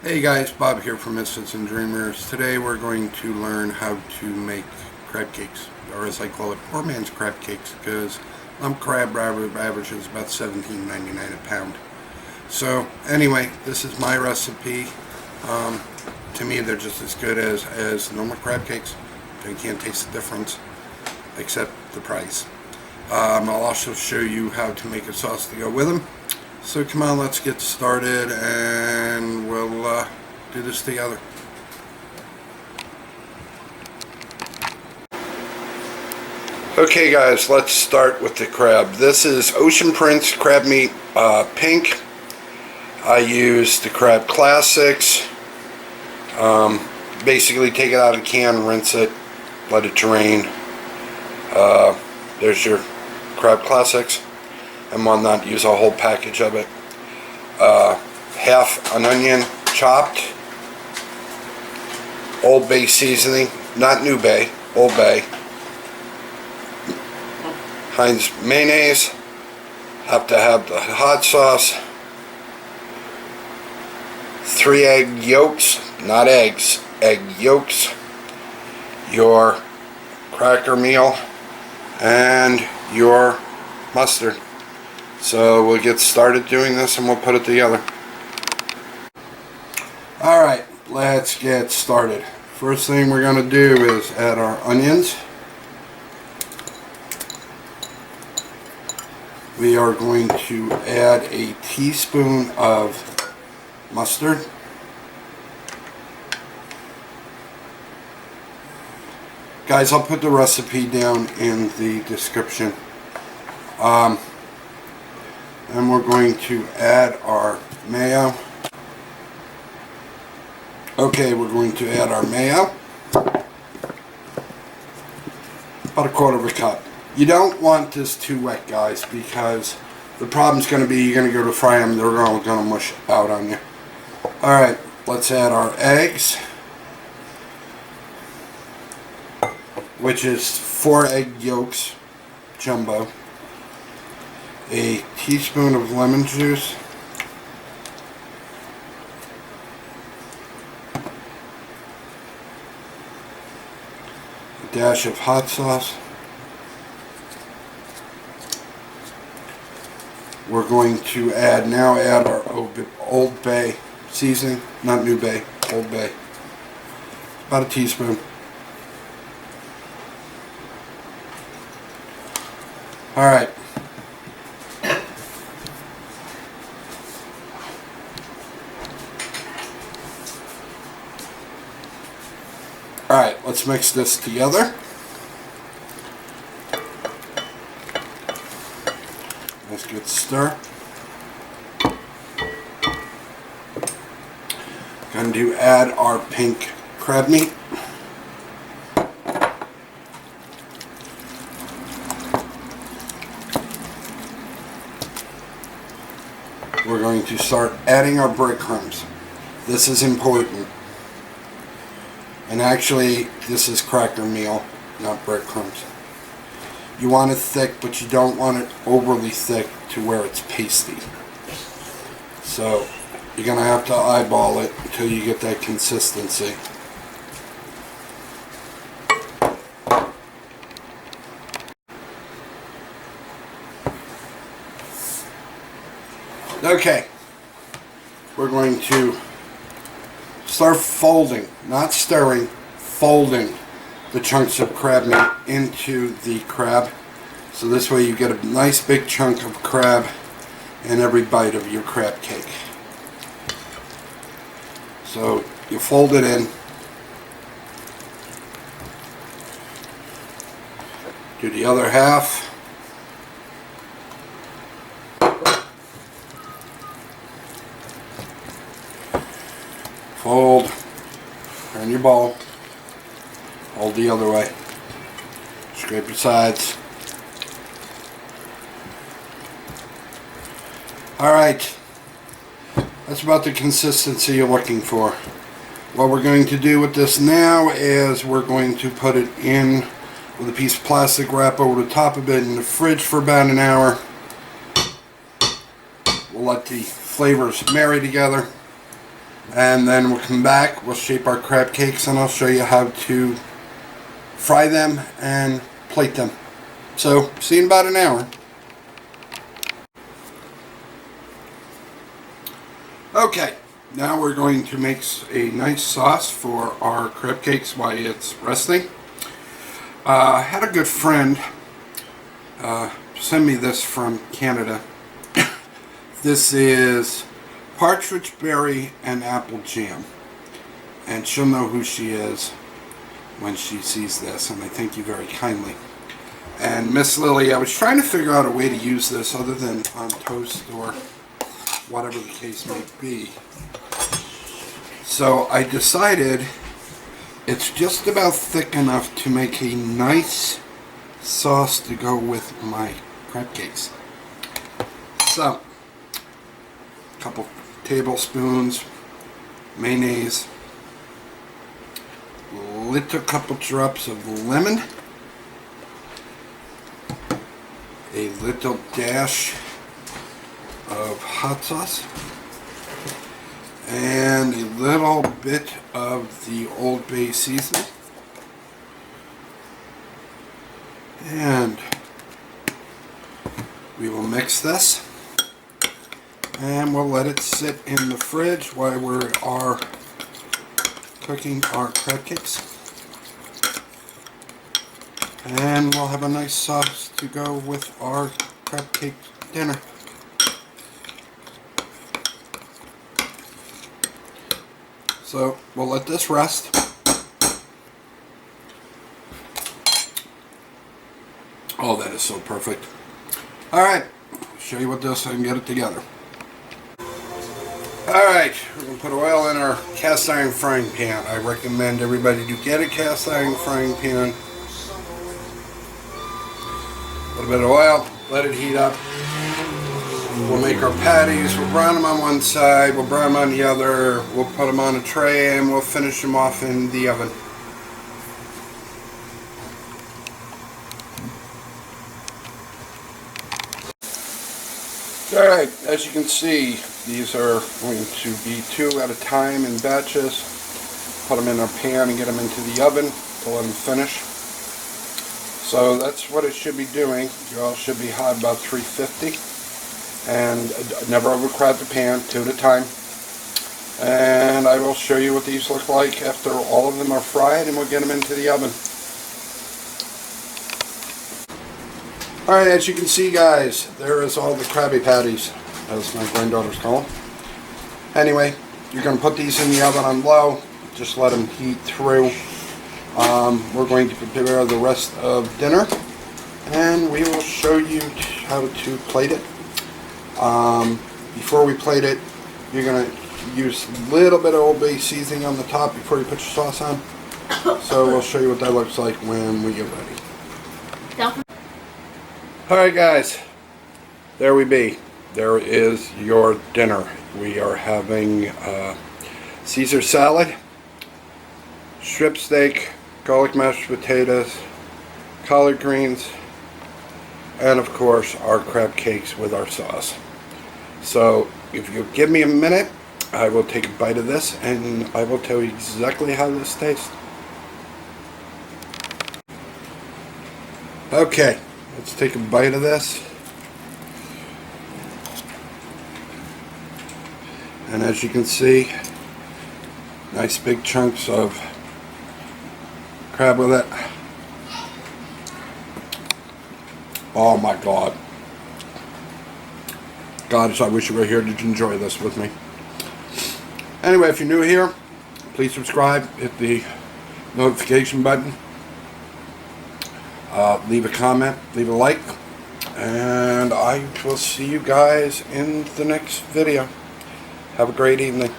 Hey guys, Bob here from Misfits and Dreamers. Today we're going to learn how to make crab cakes, or as I call it, poor man's crab cakes, because lump crab average is about $17.99 a pound. So anyway, this is my recipe. To me, they're just as good as normal crab cakes. You can't taste the difference, except the price. I'll also show you how to make a sauce to go with them. So come on, let's get started and we'll do this together. Okay guys, let's start with the crab. This is Ocean Prince crab meat, pink. I use the Crab Classics. Basically take it out of the can, rinse it, let it drain. There's your Crab Classics. And why not use a whole package of it. Half an onion chopped, Old Bay seasoning, not New Bay, Old Bay. Heinz mayonnaise, have to have the hot sauce, 3 egg yolks, not eggs, egg yolks, your cracker meal, and your mustard. So we'll get started doing this and we'll put it together. Alright, let's get started. First thing we're going to do is add our onions. We are going to add a teaspoon of mustard. Guys, I'll put the recipe down in the description. And we're going to add our mayo. Okay, we're going to add our mayo. About 1/4 cup. You don't want this too wet, guys, because the problem's going to be you're going to go to fry them, they're all going to mush out on you. Alright, let's add our eggs, which is 4 egg yolks, jumbo. A teaspoon of lemon juice, a dash of hot sauce. We're going to add our Old Bay seasoning, not New Bay, Old Bay. About a teaspoon. Alright. Alright, let's mix this together. Let's get stir. Going to add our pink crab meat. We're going to start adding our breadcrumbs. This is important. And actually, this is cracker meal, not breadcrumbs. You want it thick, but you don't want it overly thick to where it's pasty. So, you're going to have to eyeball it until you get that consistency. Okay, we're going to start folding, not stirring, folding the chunks of crab meat into the crab. So this way you get a nice big chunk of crab in every bite of your crab cake. So you fold it in. Do the other half. Fold, turn your bowl, hold the other way, scrape your sides. Alright, that's about the consistency you're looking for. What we're going to do with this now is we're going to put it in with a piece of plastic wrap over the top of it in the fridge for about an hour. We'll let the flavors marry together. And then we'll come back, we'll shape our crab cakes, and I'll show you how to fry them and plate them. So, see you in about an hour. Okay, now we're going to make a nice sauce for our crab cakes while it's resting. I had a good friend send me this from Canada. This is partridgeberry and apple jam, and she'll know who she is when she sees this, and I thank you very kindly. And Miss Lily, I was trying to figure out a way to use this other than on toast or whatever the case may be. So I decided it's just about thick enough to make a nice sauce to go with my crab cakes. So, a couple tablespoons mayonnaise, little couple drops of lemon, a little dash of hot sauce, and a little bit of the Old Bay seasoning, and we will mix this and we'll let it sit in the fridge while we are cooking our crab cakes, and we'll have a nice sauce to go with our crab cake dinner. So we'll let this rest. Oh, that is so perfect. Alright, show you what this and get it together. Alright, we're going to put oil in our cast iron frying pan. I recommend everybody to get a cast iron frying pan. A little bit of oil, let it heat up. We'll make our patties, we'll brown them on one side, we'll brown them on the other, we'll put them on a tray, and we'll finish them off in the oven. Alright, as you can see, these are going to be 2 at a time in batches. Put them in our pan and get them into the oven to let them finish. So that's what it should be doing. Yours should be hot about 350. And never overcrowd the pan, 2 at a time. And I will show you what these look like after all of them are fried, and we'll get them into the oven. Alright, as you can see, guys, there is all the Krabby Patties, as my granddaughters call them. Anyway, you're going to put these in the oven on low, just let them heat through. We're going to prepare the rest of dinner, and we will show you how to plate it. Before we plate it, you're going to use a little bit of Old Bay seasoning on the top before you put your sauce on. So we'll show you what that looks like when we get ready. Alright guys, there we be. There is your dinner. We are having Caesar salad, strip steak, garlic mashed potatoes, collard greens, and of course our crab cakes with our sauce. So if you give me a minute, I will take a bite of this and I will tell you exactly how this tastes. Okay, let's take a bite of this. And as you can see, nice big chunks of crab with it. Oh my God. God, I wish you were here to enjoy this with me. Anyway, if you're new here, please subscribe, hit the notification button, leave a comment, leave a like, and I will see you guys in the next video. Have a great evening.